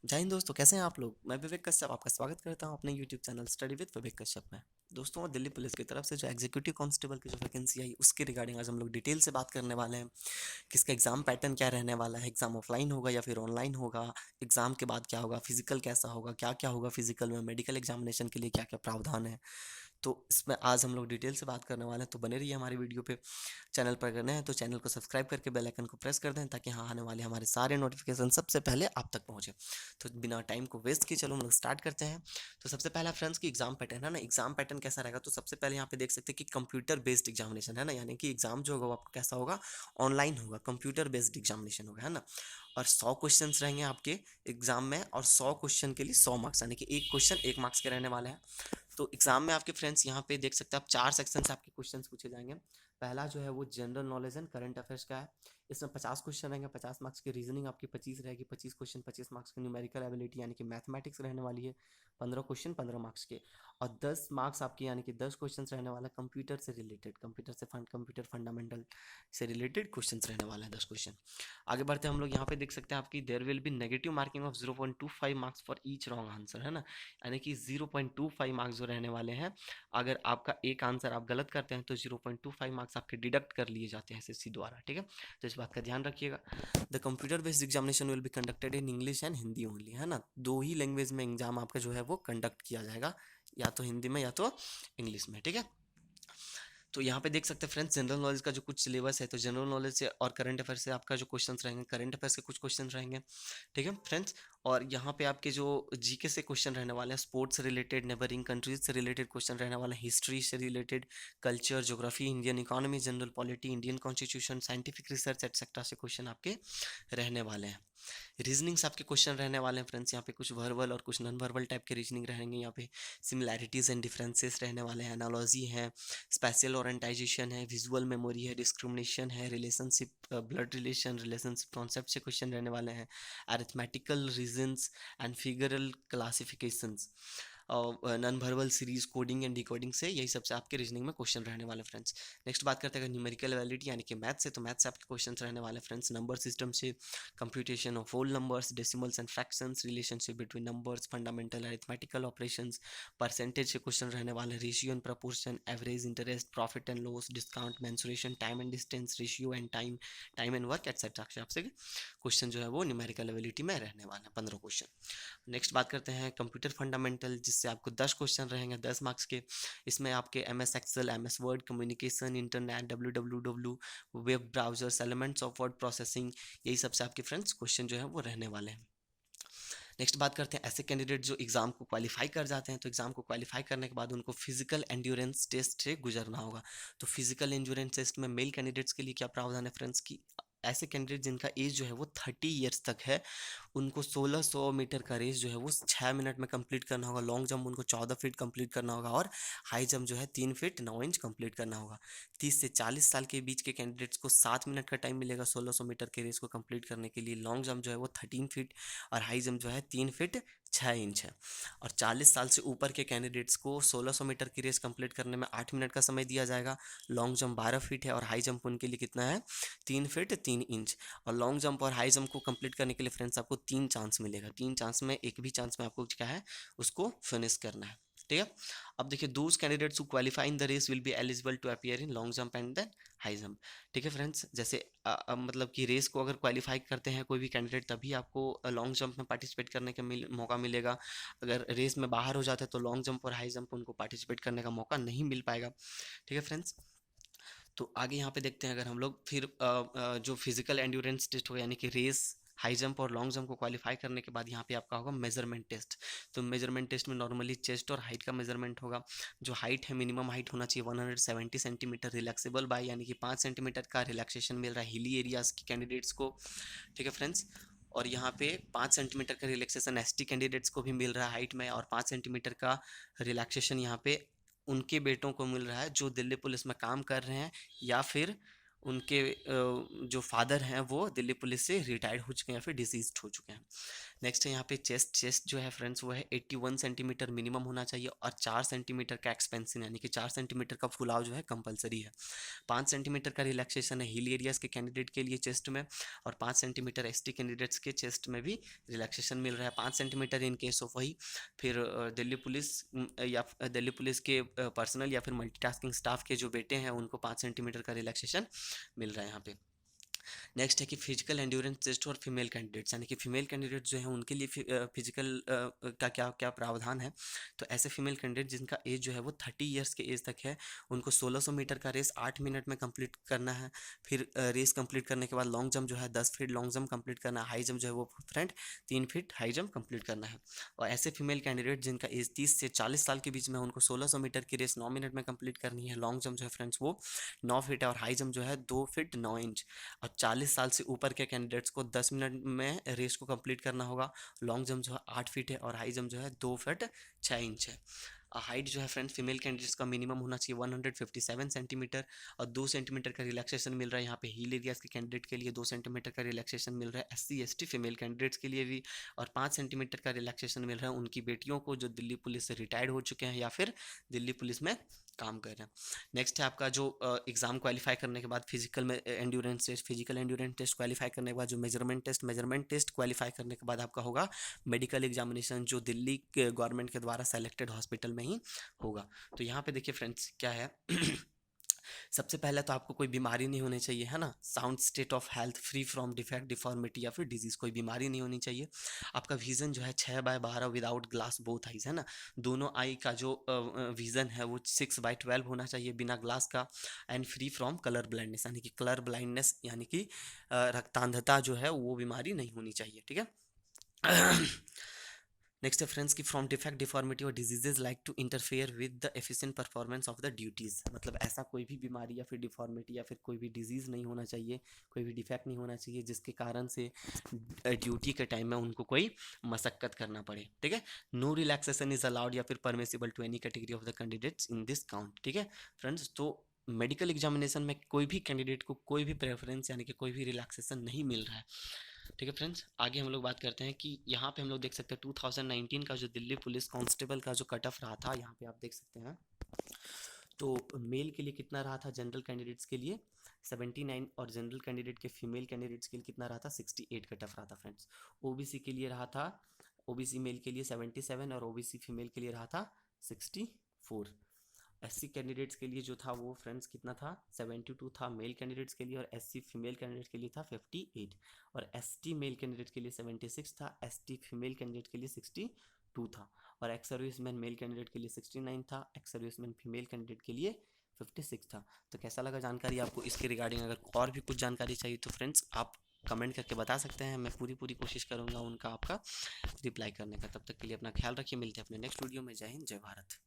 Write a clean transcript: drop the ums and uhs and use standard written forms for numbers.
जय हिंद दोस्तों, कैसे हैं आप लोग। मैं विवेक कश्यप आपका स्वागत करता हूं अपने यूट्यूब चैनल स्टडी विद विवेक कश्यप में। दोस्तों, दिल्ली पुलिस की तरफ से जो एग्जीक्यूटिव कांस्टेबल की जो वैकेंसी आई उसके रिगार्डिंग आज हम लोग डिटेल से बात करने वाले हैं। किसका एग्जाम पैटर्न क्या रहने वाला है, एग्जाम ऑफलाइन होगा या फिर ऑनलाइन होगा, एग्जाम के बाद क्या होगा, फिजिकल कैसा होगा, क्या क्या होगा फिजिकल में, मेडिकल एग्जामिनेशन के लिए क्या क्या प्रावधान है। तो इसमें आज हम लोग डिटेल से बात करने वाले हैं, तो बने रहिए हमारी वीडियो पे। चैनल पर करना है तो चैनल को सब्सक्राइब करके बेल आइकन को प्रेस कर दें ताकि हाँ आने वाले हमारे सारे नोटिफिकेशन सबसे पहले आप तक पहुंचे। तो बिना टाइम को वेस्ट किए चलो हम लोग स्टार्ट करते हैं। तो सबसे पहला फ्रेंड्स की एग्जाम पैटर्न है ना, एग्जाम पैटर्न कैसा रहेगा, तो सबसे पहले यहाँ पे देख सकते हैं कि कंप्यूटर बेस्ड एग्जामिनेशन है ना, यानी कि एग्जाम जो होगा वो आपका कैसा होगा, ऑनलाइन होगा, कंप्यूटर बेस्ड एग्जामिनेशन होगा, है ना। और 100 क्वेश्चन रहेंगे आपके एग्जाम में, और 100 क्वेश्चन के लिए 100 मार्क्स, यानी कि एक क्वेश्चन 1 मार्क्स के रहने वाले हैं। तो एग्जाम में आपके फ्रेंड्स यहाँ पे देख सकते हैं आप 4 सेक्शन से आपके क्वेश्चंस पूछे जाएंगे। पहला जो है वो general knowledge and current affairs का है। इसमें 50 क्वेश्चन रहेंगे, 50 मार्क्स की। रीजनिंग आपकी 25 रहेगी, 25 क्वेश्चन 25 मार्क्स की। न्यूमेरिकल एबिलिटी यानी कि मैथमेटिक्स रहने वाली है, 15 क्वेश्चन 15 मार्क्स के। और 10 मार्क्स आपके यानी कि 10 क्वेश्चन रहने वाला कंप्यूटर से रिलेटेड, कंप्यूटर फंडामेंटल से रिलेटेड क्वेश्चन रहने वाला है, 10 क्वेश्चन। आगे बढ़ते हैं हम लोग, यहाँ पे देख सकते हैं आपकी there will be negative marking of 0.25 marks for each wrong answer, है ना। यानी कि 0.25 मार्क्स जो रहने वाले हैं, अगर आपका एक आंसर आप गलत करते हैं तो 0.25 मार्क्स आपके डिडक्ट कर लिए जाते हैं एसएससी द्वारा, ठीक है। तो इस बात का ध्यान रखिएगा। The computer based examination will be conducted in English and Hindi only, है ना। दो ही लैंग्वेज में एग्जाम आपका जो है वो कंडक्ट किया जाएगा, या तो हिंदी में या तो इंग्लिश में, ठीक है। तो यहाँ पे देख सकते हैं फ्रेंड्स जनरल नॉलेज का जो कुछ सिलेबस है, तो जनरल नॉलेज से और करंट अफेयर से आपका जो क्वेश्चंस रहेंगे, करंट अफेयर्स के कुछ क्वेश्चन रहेंगे, ठीक है फ्रेंड्स। और यहाँ पे आपके जो जीके से क्वेश्चन रहने वाले हैं, स्पोर्ट्स से रिलेटेड, नेबरिंग कंट्रीज से रिलेटेड क्वेश्चन रहने वाले हैं, हिस्ट्री से related, culture, geography, Indian economy, general polity, Indian constitution, scientific research etcetera से क्वेश्चन आपके रहने वाले हैं। रीजनिंग से आपके क्वेश्चन रहने वाले हैं फ्रेंड्स, यहाँ पे कुछ वर्बल और कुछ नॉन वर्बल टाइप के रीजनिंग रहेंगे। यहाँ पे सिमिलैरिटीज एंड डिफरेंसेस रहने वाले हैं, एनालॉजी है, स्पेशल ओरिएंटाइजेशन है, विजुअल मेमोरी है, डिस्क्रिमिनेशन है, relationship, blood relation, relationship concept से क्वेश्चन रहने वाले हैं, arithmetical reasons and figural classifications, non verbal series, coding and decoding से, यही सबसे आपके रीजनिंग में क्वेश्चन रहने वाले फ्रेंड्स। नेक्स्ट बात करते हैं न्यूमेरिकल एबिलिटी यानी कि मैथ से, तो मैथ से आपके क्वेश्चन रहने वाले फ्रेंड्स, नंबर सिस्टम से, computation of whole numbers, decimals and fractions, relationship between numbers, fundamental arithmetical operations, percentage से क्वेश्चन रहने वाले, ratio and proportion, average, interest, profit and loss, discount, mensuration, time and distance, ratio and time, time and work etcetera से आपसे question जो है वो numerical ability में रहने वाले हैं, 15 क्वेश्चन। नेक्स्ट बात करते हैं कंप्यूटर फंडामेंटल, जिससे आपको 10 क्वेश्चन रहेंगे 10 मार्क्स के। इसमें आपके M S Excel, M S Word, communication, internet, W, web browsers, elements of word processing, यही सबसे आपके फ्रेंड्स क्वेश्चन जो है वो रहने वाले हैं। नेक्स्ट बात करते हैं ऐसे कैंडिडेट जो एग्जाम को क्वालिफाई कर जाते हैं, तो एग्जाम को क्वालिफाई करने के बाद उनको फिजिकल एंड्योरेंस टेस्ट से गुजरना होगा। तो फिजिकल एंड्योरेंस टेस्ट में मेल कैंडिडेट्स के लिए क्या प्रावधान है फ्रेंड्स की, ऐसे कैंडिडेट जिनका एज जो है वो 30 ईयर्स तक है, उनको 1600 मीटर का रेस जो है वो 6 मिनट में कंप्लीट करना होगा। लॉन्ग जंप उनको 14 फीट कंप्लीट करना होगा, और हाई जंप जो है 3 फीट 9 इंच कंप्लीट करना होगा। 30 से 40 साल के बीच के कैंडिडेट्स को 7 मिनट का टाइम मिलेगा 1600 मीटर के रेस को कंप्लीट करने के लिए। लॉन्ग जंप जो है वो 13 फीट, और हाई जंप जो है 3 फीट 6 इंच है। और 40 साल से ऊपर के कैंडिडेट्स को 1600 मीटर की रेस कंप्लीट करने में 8 मिनट का समय दिया जाएगा। लॉन्ग जंप 12 फीट है, और हाई जंप उनके लिए कितना है, 3 फीट 3 इंच। और लॉन्ग जंप और हाई जंप को कंप्लीट करने के लिए फ्रेंड्स आपको 3 चांस मिलेगा, 3 चांस में एक भी चांस में आपको क्या है उसको फिनिश करना है, ठीक है। अब देखिए, those candidates who qualify in the race will be eligible to appear in long jump and then high jump, ठीक है फ्रेंड्स। जैसे मतलब कि रेस को अगर क्वालिफाई करते हैं कोई भी कैंडिडेट, तभी आपको लॉन्ग जंप में पार्टिसिपेट करने का मौका मिलेगा। अगर रेस में बाहर हो जाते हैं तो लॉन्ग जंप और हाई जंप उनको पार्टिसिपेट करने का मौका नहीं मिल पाएगा, ठीक है फ्रेंड्स। तो आगे यहाँ पे देखते हैं अगर हम लोग फिर जो फिजिकल एंड्योरेंस टेस्ट होगा, यानी कि रेस, हाई जंप और लॉन्ग जंप को क्वालिफाई करने के बाद यहाँ पे आपका होगा मेजरमेंट टेस्ट। तो मेजरमेंट टेस्ट में नॉर्मली चेस्ट और हाइट का मेजरमेंट होगा। जो हाइट है, मिनिमम हाइट होना चाहिए 170 सेंटीमीटर, रिलैक्सेबल बाय यानी कि 5 सेंटीमीटर का रिलैक्सेशन मिल रहा है हिली एरियाज की कैंडिडेट्स को, ठीक है फ्रेंड्स। और यहाँ पे 5 सेंटीमीटर का रिलैक्सेशन एसटी कैंडिडेट्स को भी मिल रहा है हाइट में, और 5 सेंटीमीटर का रिलैक्सेशन यहाँ पे उनके बेटों को मिल रहा है जो दिल्ली पुलिस में काम कर रहे हैं, या फिर उनके जो फादर हैं वो दिल्ली पुलिस से रिटायर्ड हो चुके हैं या फिर डिसीज्ड हो चुके हैं। नेक्स्ट है यहाँ पे चेस्ट जो है फ्रेंड्स वो है 81 सेंटीमीटर मिनिमम होना चाहिए और 4 सेंटीमीटर का एक्सपेंशन यानी कि 4 सेंटीमीटर का फुलाव जो है कंपलसरी है। 5 सेंटीमीटर का रिलैक्सेशन है हिल एरियाज के कैंडिडेट के लिए चेस्ट में, और 5 सेंटीमीटर एसटी कैंडिडेट्स के चेस्ट में भी रिलैक्सेशन मिल रहा है। 5 सेंटीमीटर इन केस ऑफ वही फिर दिल्ली पुलिस या दिल्ली पुलिस के पर्सनल या फिर मल्टीटास्किंग स्टाफ के जो बेटे हैं उनको 5 सेंटीमीटर का रिलैक्सेशन मिल रहा है यहाँ पे। नेक्स्ट है कि फिजिकल एंड्योरेंस टेस्ट और फीमेल कैंडिडेट्स यानी कि फीमेल कैंडिडेट्स जो है उनके लिए फिजिकल का क्या क्या प्रावधान है। तो ऐसे फीमेल कैंडिडेट जिनका एज जो है वो 30 ईयर्स के एज तक है, उनको 1600 मीटर का रेस 8 मिनट में कंप्लीट करना है। फिर रेस कंप्लीट करने के बाद लॉन्ग जंप जो है 10 फीट लॉन्ग जंप कंप्लीट करना है। हाई जंप जो है वो friend 3 feet high jump complete करना है। और ऐसे फीमेल कैंडिडेट जिनका एज 30 से 40 साल के बीच में, उनको 1600 मीटर की रेस 9 मिनट में कंप्लीट करनी है। लॉन्ग जंप जो है फ्रेंड्स वो 9 फीट है और हाई जंप जो है 2 फीट 9 इंच। और 40 साल से ऊपर के कैंडिडेट्स को 10 मिनट में रेस को कंप्लीट करना होगा। लॉन्ग जंप जो है 8 फीट है और हाई जंप जो है 2 फीट 6 इंच है। हाइट जो है फ्रेंड्स फीमेल कैंडिडेट्स का मिनिमम होना चाहिए 157 सेंटीमीटर और 2 सेंटीमीटर का रिलैक्सेशन मिल रहा है यहाँ पे हिल एरियाज के कैंडिडेट के लिए। 2 सेंटीमीटर का रिलैक्सेशन मिल रहा है एससी एसटी फीमेल कैंडिडेट्स के लिए भी, और 5 सेंटीमीटर का रिलैक्सेशन मिल रहा है उनकी बेटियों को जो दिल्ली पुलिस से रिटायर्ड हो चुके हैं या फिर दिल्ली पुलिस में काम कर रहे हैं। नेक्स्ट है आपका जो एग्ज़ाम क्वालिफाई करने के बाद फिजिकल में endurance test, physical endurance test qualify करने के बाद जो मेजरमेंट टेस्ट क्वालिफाई करने के बाद आपका होगा मेडिकल एग्जामिनेशन, जो दिल्ली के गवर्नमेंट के द्वारा सेलेक्टेड हॉस्पिटल में ही होगा। तो यहाँ पे देखिए फ्रेंड्स क्या है सबसे पहले तो आपको कोई बीमारी नहीं होनी चाहिए, है ना। Sound state of health, free from defect, deformity या फिर डिजीज, कोई बीमारी नहीं होनी चाहिए। आपका विजन जो है 6/12 विदाउट ग्लास बोथ आईज, है ना। दोनों आई का जो विजन है वो 6/12 होना चाहिए बिना ग्लास का। And free from colour blindness यानी कि कलर ब्लाइंडनेस यानी कि रक्तांधता जो है वो बीमारी नहीं होनी चाहिए, ठीक है। नेक्स्ट है फ्रेंड्स की फ्रॉम डिफेक्ट, डिफॉर्मिटी और diseases like to interfere with the efficient performance of the duties. मतलब ऐसा कोई भी बीमारी या फिर डिफॉर्मिटी या फिर कोई भी डिजीज़ नहीं होना चाहिए, कोई भी डिफेक्ट नहीं होना चाहिए जिसके कारण से ड्यूटी के टाइम में उनको कोई मशक्कत करना पड़े, ठीक है। नो रिलैक्सेशन इज अलाउड या फिर permissible to any category of the candidates in this count, ठीक है फ्रेंड्स। तो मेडिकल एग्जामिनेशन में कोई भी कैंडिडेट को कोई भी प्रेफरेंस यानी कि कोई भी रिलैक्सेशन नहीं मिल रहा है, ठीक है फ्रेंड्स। आगे हम लोग बात करते हैं कि यहाँ पे हम लोग देख सकते हैं 2019 का जो दिल्ली पुलिस कांस्टेबल का जो कट ऑफ रहा था, यहाँ पे आप देख सकते हैं। तो मेल के लिए कितना रहा था जनरल कैंडिडेट्स के लिए 79 और जनरल कैंडिडेट के फीमेल कैंडिडेट्स के लिए कितना रहा था 68 कट ऑफ रहा था फ्रेंड्स। ओबीसी के लिए रहा था, ओबीसी मेल के लिए 77 और ओबीसी फीमेल के लिए रहा था 64। एससी कैंडिडेट्स के लिए जो था वो फ्रेंड्स कितना था 72 था मेल कैंडिडेट्स के लिए, और एससी फीमेल कैंडिडेट के लिए था 58, और एसटी मेल कैंडिडेट के लिए 76 था, एसटी फीमेल कैंडिडेट के लिए 62 था, और एक्स सर्विसमैन मेल कैंडिडेट के लिए 69 था, एक्स सर्विसमैन फीमेल कैंडिडेट के लिए 56 था। तो कैसा लगा जानकारी आपको इसके रिगार्डिंग? अगर और भी कुछ जानकारी चाहिए तो फ्रेंड्स आप कमेंट करके बता सकते हैं, मैं पूरी कोशिश करूंगा उनका आपका रिप्लाई करने का। तब तक के लिए अपना ख्याल रखिए, मिलते हैं अपने नेक्स्ट वीडियो में। जय हिंद, जय भारत।